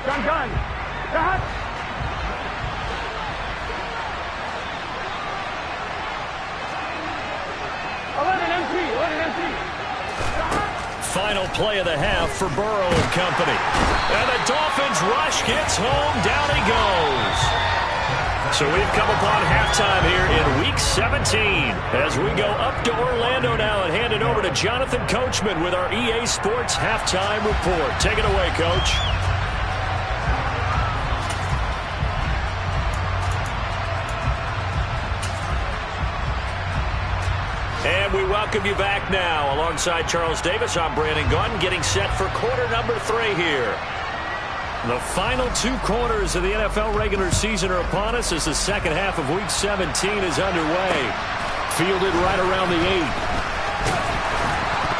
Gun. Lahat. Final play of the half for Burrow and company. And the Dolphins rush, gets home, down he goes. So we've come upon halftime here in Week 17 as we go up to Orlando now and hand it over to Jonathan Coachman with our EA Sports Halftime Report. Take it away, Coach. And we welcome you back now. Alongside Charles Davis, I'm Brandon Gaudin, getting set for quarter number 3 here. The final 2 quarters of the NFL regular season are upon us as the second half of Week 17 is underway. Fielded right around the 8.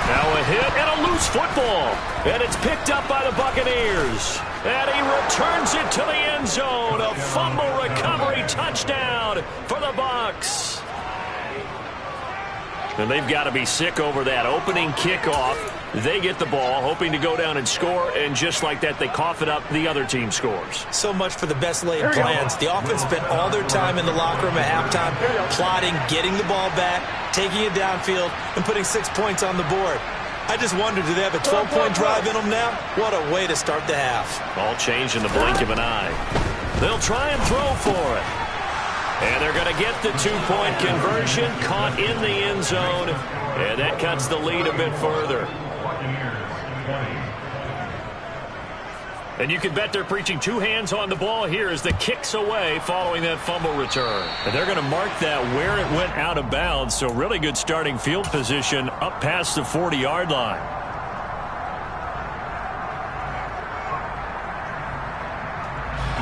Now a hit and a loose football. And it's picked up by the Buccaneers. And he returns it to the end zone. A fumble recovery touchdown for the Bucs. And they've got to be sick over that opening kickoff. They get the ball, hoping to go down and score, and just like that, they cough it up. The other team scores. So much for the best laid plans. The offense spent all their time in the locker room at halftime plotting, getting the ball back, taking it downfield, and putting 6 points on the board. I just wonder, do they have a 12-point drive in them now? What a way to start the half. All changed in the blink of an eye. They'll try and throw for it. And they're going to get the 2-point conversion, caught in the end zone, and that cuts the lead a bit further. And you can bet they're preaching 2 hands on the ball here as the kick's away following that fumble return. And they're going to mark that where it went out of bounds, so really good starting field position up past the 40-yard line.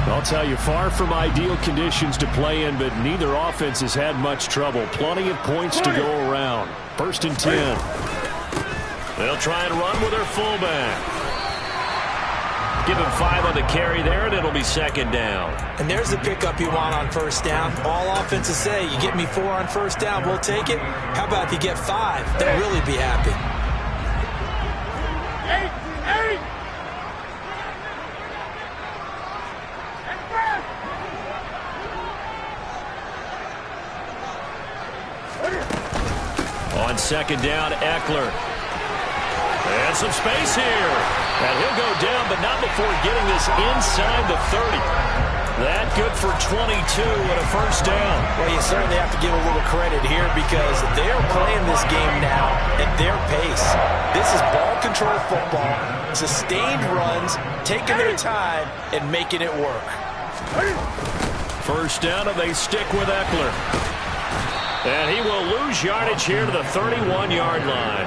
I'll tell you, far from ideal conditions to play in, but neither offense has had much trouble. Plenty of points to go around. 1st and 10. They'll try and run with their fullback. Give him 5 on the carry there, and it'll be 2nd down. And there's the pickup you want on 1st down. All offenses say, you get me 4 on 1st down, we'll take it. How about if you get 5? They'll really be happy. 8. On 2nd down, Eckler. And some space here. And he'll go down, but not before getting this inside the 30. That good for 22 and a 1st down. Well, you certainly have to give a little credit here because they're playing this game now at their pace. This is ball control football, sustained runs, taking their time and making it work. 1st down, and they stick with Eckler. And he will lose yardage here to the 31-yard line.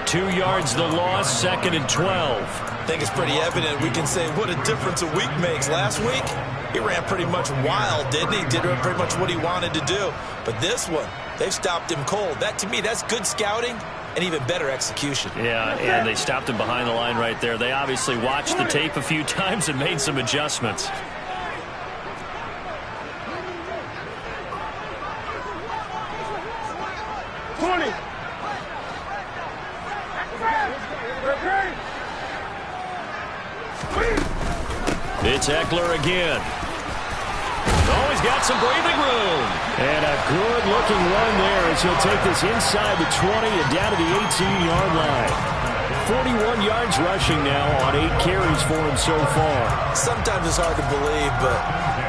2 yards the loss, 2nd and 12. I think it's pretty evident. We can say what a difference a week makes. Last week, he ran pretty much wild, didn't he? Did pretty much what he wanted to do. But this one, they've stopped him cold. That, to me, that's good scouting and even better execution. Yeah, and they stopped him behind the line right there. They obviously watched the tape a few times and made some adjustments. It's Eckler again. Oh, he's got some breathing room. And a good-looking run there as he'll take this inside the 20 and down to the 18-yard line. 41 yards rushing now on 8 carries for him so far. Sometimes it's hard to believe, but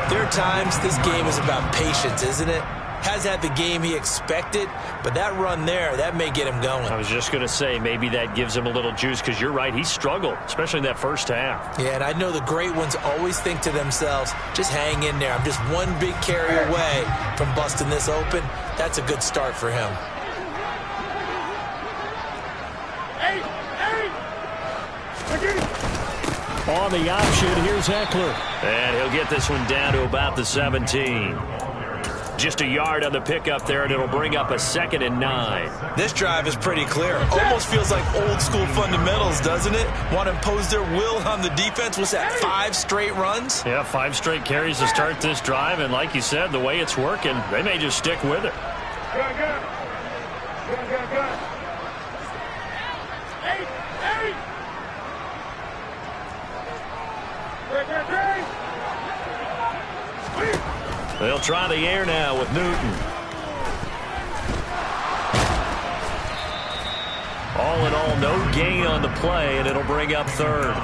there are times this game is about patience, isn't it? Has had the game he expected, but that run there, that may get him going. I was just going to say, maybe that gives him a little juice, because you're right, he struggled, especially in that 1st half. Yeah, and I know the great ones always think to themselves, just hang in there. I'm just one big carry away from busting this open. That's a good start for him. 8. On the option, here's Eckler. And he'll get this one down to about the 17. Just a yard on the pickup there, and it'll bring up a 2nd and 9. This drive is pretty clear. Almost feels like old school fundamentals, doesn't it? Want to impose their will on the defense. Was that 5 straight runs? Yeah, 5 straight carries to start this drive, and like you said, the way it's working, they may just stick with it. Good. 8. They'll try the air now with Newton. All in all, no gain on the play, and it'll bring up third.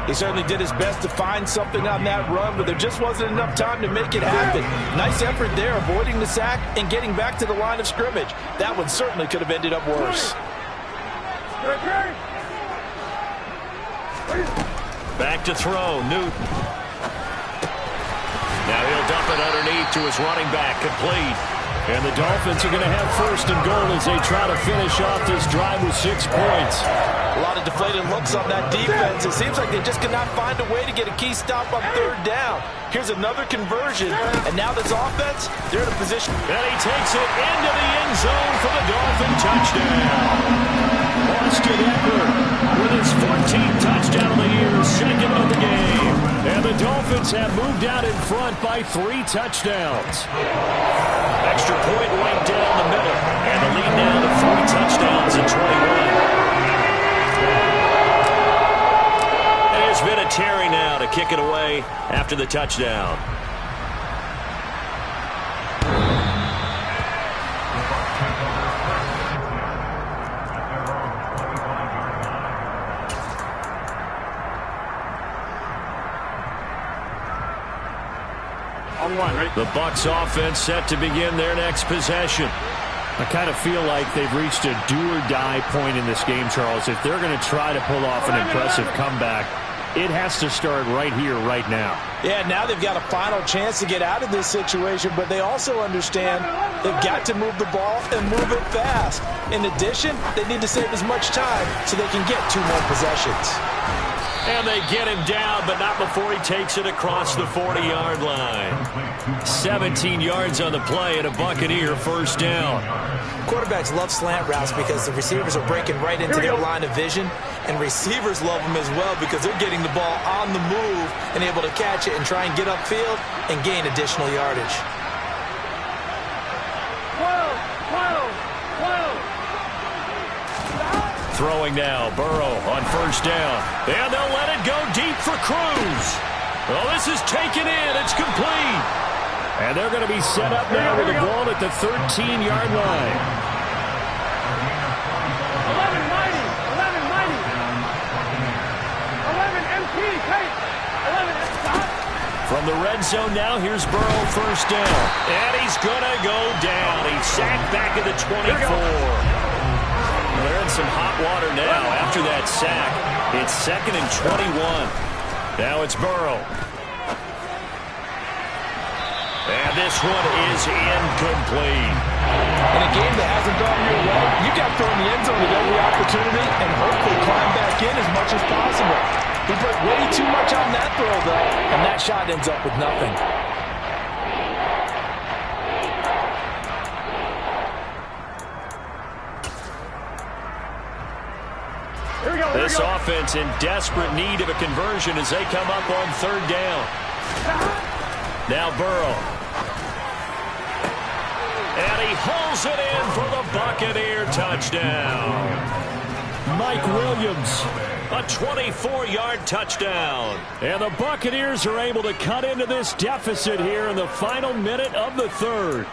He certainly did his best to find something on that run, but there just wasn't enough time to make it happen. Nice effort there, avoiding the sack and getting back to the line of scrimmage. That one certainly could have ended up worse. Back to throw, Newton. Now he'll dump it underneath to his running back, complete. And the Dolphins are going to have first and goal as they try to finish off this drive with 6 points. A lot of deflated looks on that defense. It seems like they just cannot find a way to get a key stop on third down. Here's another conversion, and now this offense, they're in a position. And he takes it into the end zone for the Dolphin touchdown. Austin Eckler with his 14th touchdown of the year, second of the game. And the Dolphins have moved out in front by 3 touchdowns. Extra point right down the middle. And the lead now to 3 touchdowns and 21. And it's been a Terry now to kick it away after the touchdown. The Bucs offense set to begin their next possession. I kind of feel like they've reached a do-or-die point in this game, Charles. If they're going to try to pull off an impressive comeback, it has to start right here, right now. Yeah, now they've got a final chance to get out of this situation, but they also understand they've got to move the ball and move it fast. In addition, they need to save as much time so they can get 2 more possessions. And they get him down, but not before he takes it across the 40-yard line. 17 yards on the play and a Buccaneer first down. Quarterbacks love slant routes because the receivers are breaking right into their line of vision, and receivers love them as well because they're getting the ball on the move and able to catch it and try and get upfield and gain additional yardage. Throwing now, Burrow on first down. And they'll let it go deep for Cruz. Well, this is taken in. It's complete. And they're going to be set up now with a ball at the 13-yard line. 11 mighty. 11 MP. Kate. 11 stop. From the red zone now, here's Burrow first down. And he's going to go down. He's sacked back at the 24. They're in some hot water now after that sack. It's 2nd and 21. Now it's Burrow. And this one is incomplete. In a game that hasn't gone your way, you got to throw in the end zone at every opportunity and hopefully climb back in as much as possible. He put way too much on that throw, though, and that shot ends up with nothing. This offense in desperate need of a conversion as they come up on third down. Now Burrow. And he hauls it in for the Buccaneer touchdown. Mike Williams, a 24-yard touchdown. And the Buccaneers are able to cut into this deficit here in the final minute of the third.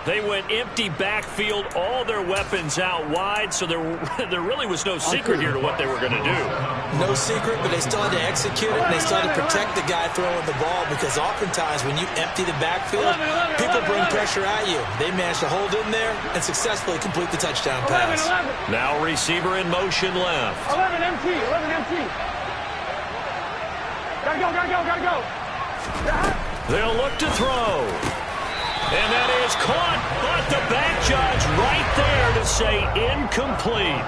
They went empty backfield, all their weapons out wide, so there really was no secret here to what they were going to do. No secret, but they still had to execute it, and they still had to protect the guy throwing the ball because oftentimes when you empty the backfield, people bring pressure at you. They managed to hold in there and successfully complete the touchdown pass. Now receiver in motion left. 11 MT. Gotta go. They'll look to throw. And that is caught, but the back judge right there to say incomplete.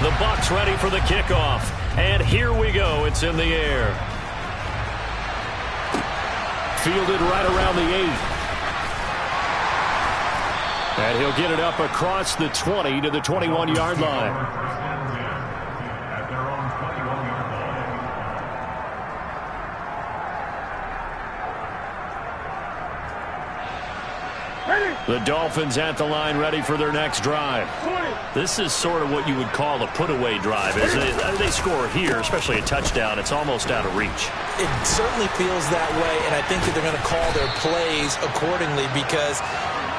The Bucs ready for the kickoff. And here we go. It's in the air. Fielded right around the 8. And he'll get it up across the 20 to the 21-yard line. Ready. The Dolphins at the line ready for their next drive. This is sort of what you would call a put-away drive, isn't it? They score here, especially a touchdown. It's almost out of reach. It certainly feels that way, and I think that they're going to call their plays accordingly because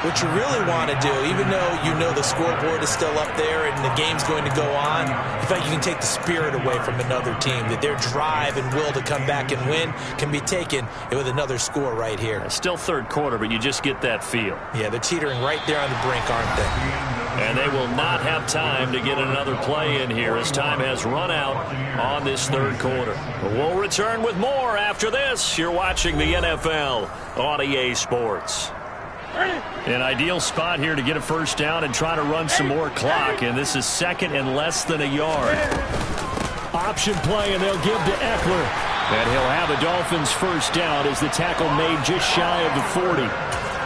what you really want to do, even though you know the scoreboard is still up there and the game's going to go on, in fact, you can take the spirit away from another team, that their drive and will to come back and win can be taken with another score right here. Still third quarter, but you just get that feel. Yeah, they're teetering right there on the brink, aren't they? And they will not have time to get another play in here as time has run out on this third quarter. We'll return with more after this. You're watching the NFL on EA Sports. An ideal spot here to get a first down and try to run some more clock, and this is second and less than a yard. Option play, and they'll give to Eckler. And he'll have a Dolphins first down as the tackle made just shy of the 40.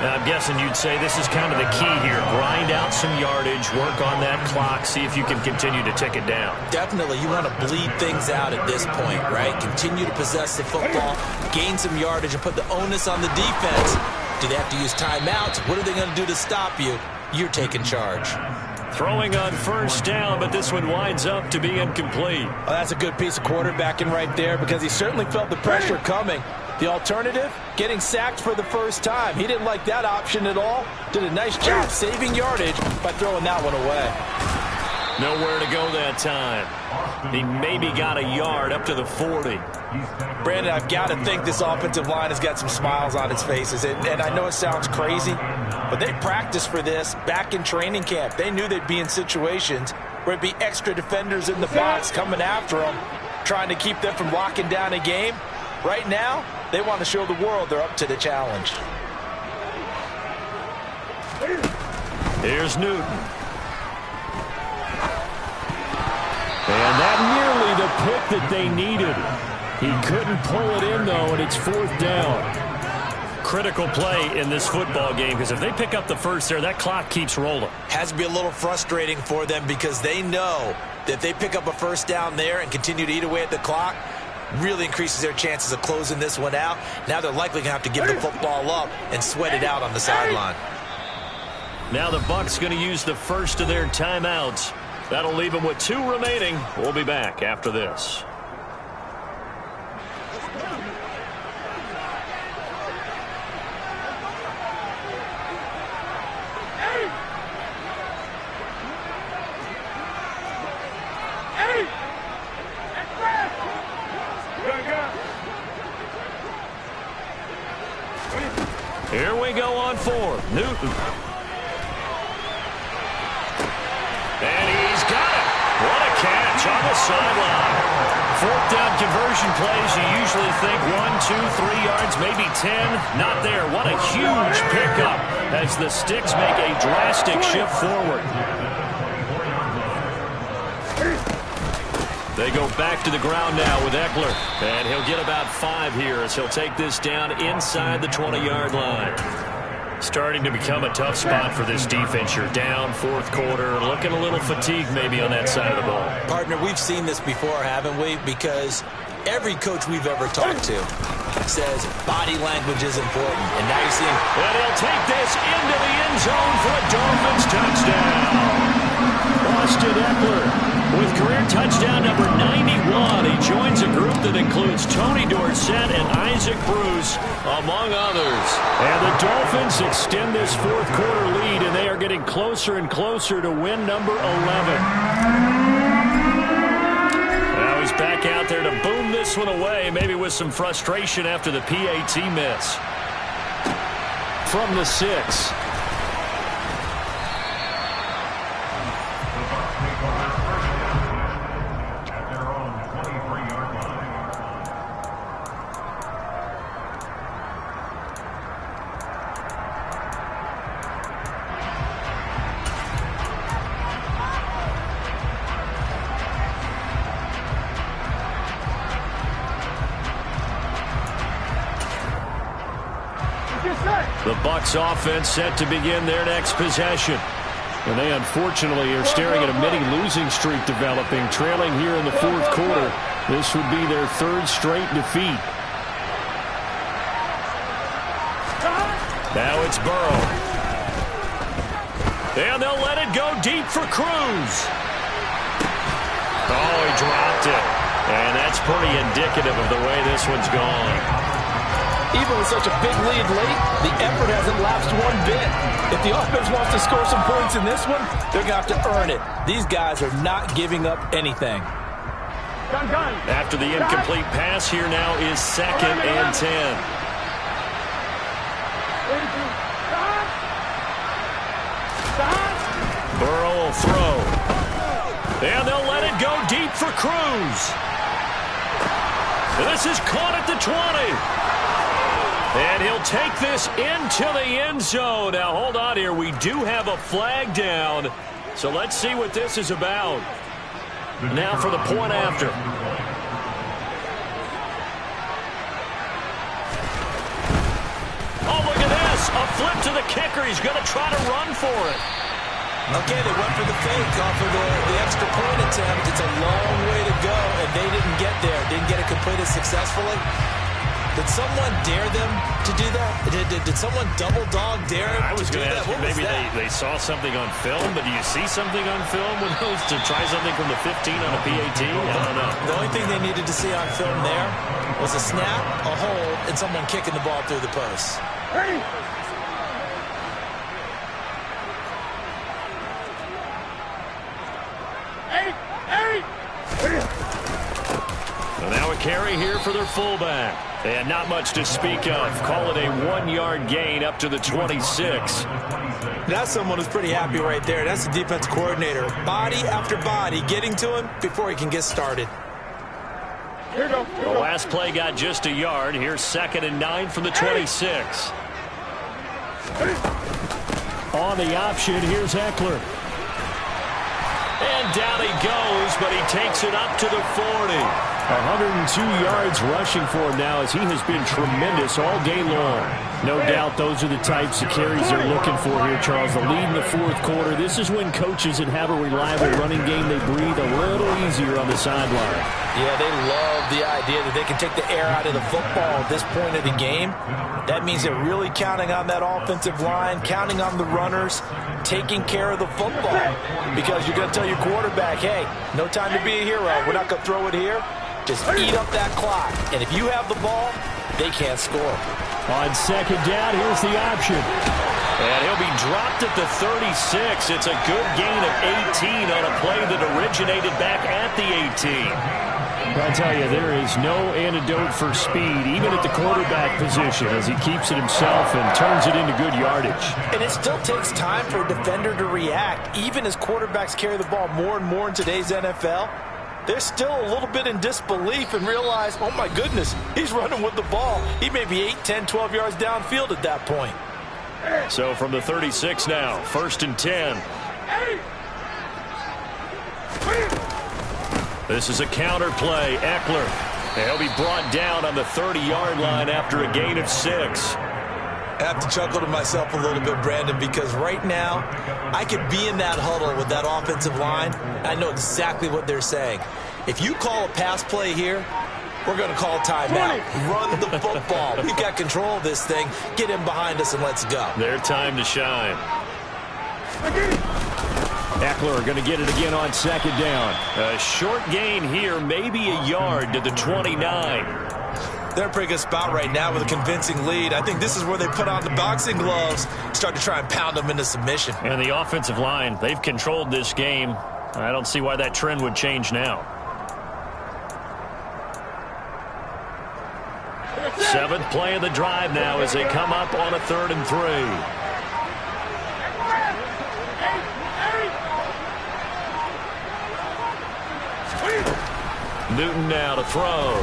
Now, I'm guessing you'd say this is kind of the key here. Grind out some yardage, work on that clock, see if you can continue to tick it down. Definitely. You want to bleed things out at this point, right? Continue to possess the football, gain some yardage, and put the onus on the defense. Do they have to use timeouts? What are they going to do to stop you? You're taking charge. Throwing on first down, but this one winds up to be incomplete. Well, that's a good piece of quarterbacking right there because he certainly felt the pressure coming. The alternative, getting sacked for the first time. He didn't like that option at all. Did a nice job saving yardage by throwing that one away. Nowhere to go that time. He maybe got a yard up to the 40. Brandon, I've got to think this offensive line has got some smiles on its faces. And I know it sounds crazy, but they practiced for this back in training camp. They knew they'd be in situations where it'd be extra defenders in the box coming after them, trying to keep them from locking down a game. Right now, they want to show the world they're up to the challenge. Here's Newton. And that nearly the pick that they needed. He couldn't pull it in, though, and it's fourth down. Critical play in this football game because if they pick up the first there, that clock keeps rolling. Has to be a little frustrating for them because they know that if they pick up a first down there and continue to eat away at the clock, really increases their chances of closing this one out. Now they're likely going to have to give the football up and sweat it out on the sideline. Now the Bucs going to use the first of their timeouts. That'll leave them with 2 remaining. We'll be back after this. Here we go on 4. Newton. And he's got it. What a catch on the sideline. Fourth down conversion plays, you usually think 1, 2, 3 yards, maybe 10. Not there. What a huge pickup as the Sticks make a drastic shift forward. They go back to the ground now with Eckler. And he'll get about 5 here as he'll take this down inside the 20-yard line. Starting to become a tough spot for this defense. You're down fourth quarter, looking a little fatigued maybe on that side of the ball. Partner, we've seen this before, haven't we? Because every coach we've ever talked to says body language is important. And now you're seeing... And he'll take this into the end zone for a Dolphins touchdown. Austin Eckler with career touchdown number 91. He joins a group that includes Tony Dorsett and Isaac Bruce, among others. And the Dolphins extend this fourth quarter lead, and they are getting closer and closer to win number 11. Now he's back out there to boom this one away, maybe with some frustration after the PAT miss. From the 6. The Bucs offense set to begin their next possession. And they unfortunately are staring at a mini losing streak developing, trailing here in the fourth quarter. This would be their 3rd straight defeat. Now it's Burrow. And they'll let it go deep for Cruz. Oh, he dropped it. And that's pretty indicative of the way this one's gone. Even with such a big lead late, the effort hasn't lapsed one bit. If the offense wants to score some points in this one, they're going to have to earn it. These guys are not giving up anything. After the incomplete pass, here now is 2nd and 10. Burrow will throw. And they'll let it go deep for Cruz. This is caught at the 20. And he'll take this into the end zone. Now, hold on here. We do have a flag down. So let's see what this is about. Now for the point after. Oh, look at this. A flip to the kicker. He's going to try to run for it. Okay, they went for the fake off of the extra point attempt. It's a long way to go, and they didn't get there. Didn't get it completed successfully. Did someone dare them to do that? Did someone double dog dare them I was to do going to that? ask you, maybe they saw something on film, but do you see something on film when those to try something from the 15 on a PAT? I don't know. The only thing they needed to see on film there was a snap, a hold, and someone kicking the ball through the post. Hey! So now a carry here for their fullback. And not much to speak of. Call it a 1-yard gain up to the 26. That's someone who's pretty happy right there. That's the defense coordinator. Body after body getting to him before he can get started. Here we go. The last play got just a yard. Here's 2nd and 9 from the 26. On the option, here's Eckler. And down he goes, but he takes it up to the 40. 102 yards rushing for him now as he has been tremendous all day long. No doubt those are the types of carries they're looking for here, Charles. The lead in the 4th quarter. This is when coaches that have a reliable running game, they breathe a little easier on the sideline. Yeah, they love the idea that they can take the air out of the football at this point of the game. That means they're really counting on that offensive line, counting on the runners, taking care of the football. Because you're going to tell your quarterback, hey, no time to be a hero. We're not going to throw it here. Just eat up that clock. And if you have the ball, they can't score. On 2nd down, here's the option. And he'll be dropped at the 36. It's a good gain of 18 on a play that originated back at the 18. I tell you, there is no antidote for speed, even at the quarterback position, as he keeps it himself and turns it into good yardage. And it still takes time for a defender to react. Even as quarterbacks carry the ball more and more in today's NFL, they're still a little bit in disbelief and realize, oh my goodness, he's running with the ball. He may be 8, 10, 12 yards downfield at that point. So from the 36 now, 1st and 10. This is a counter play. Eckler. He'll be brought down on the 30-yard line after a gain of 6. I have to chuckle to myself a little bit, Brandon, because right now I could be in that huddle with that offensive line. I know exactly what they're saying. If you call a pass play here, we're going to call timeout. Run the football. We've got control of this thing. Get him behind us and let's go. Their time to shine. Eckler going to get it again on 2nd down. A short gain here, maybe a yard to the 29. They're in a pretty good spot right now with a convincing lead. I think this is where they put on the boxing gloves, start to try and pound them into submission. And the offensive line, they've controlled this game. I don't see why that trend would change now. 7th play of the drive now as they come up on a 3rd and 3. Newton now to throw.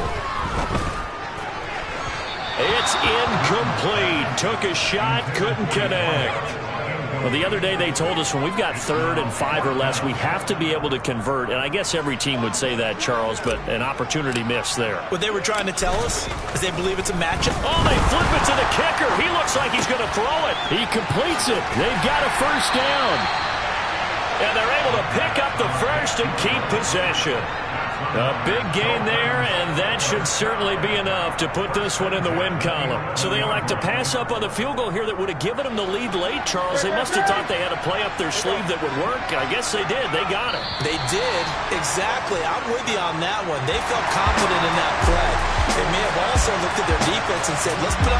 It's incomplete. Took a shot, couldn't connect. Well, the other day they told us when we've got 3rd and 5 or less, we have to be able to convert. And I guess every team would say that, Charles, but an opportunity missed there. What they were trying to tell us is they believe it's a matchup. Oh, they flip it to the kicker. He looks like he's going to throw it. He completes it. They've got a 1st down. And they're able to pick up the 1st and keep possession. A big gain there, and that should certainly be enough to put this one in the win column. So they elect to pass up on the field goal here that would have given them the lead late, Charles. They must have thought they had a play up their sleeve that would work. I guess they did. They got it. They did. Exactly. I'm with you on that one. They felt confident in that play. They may have also looked at their defense and said, let's put up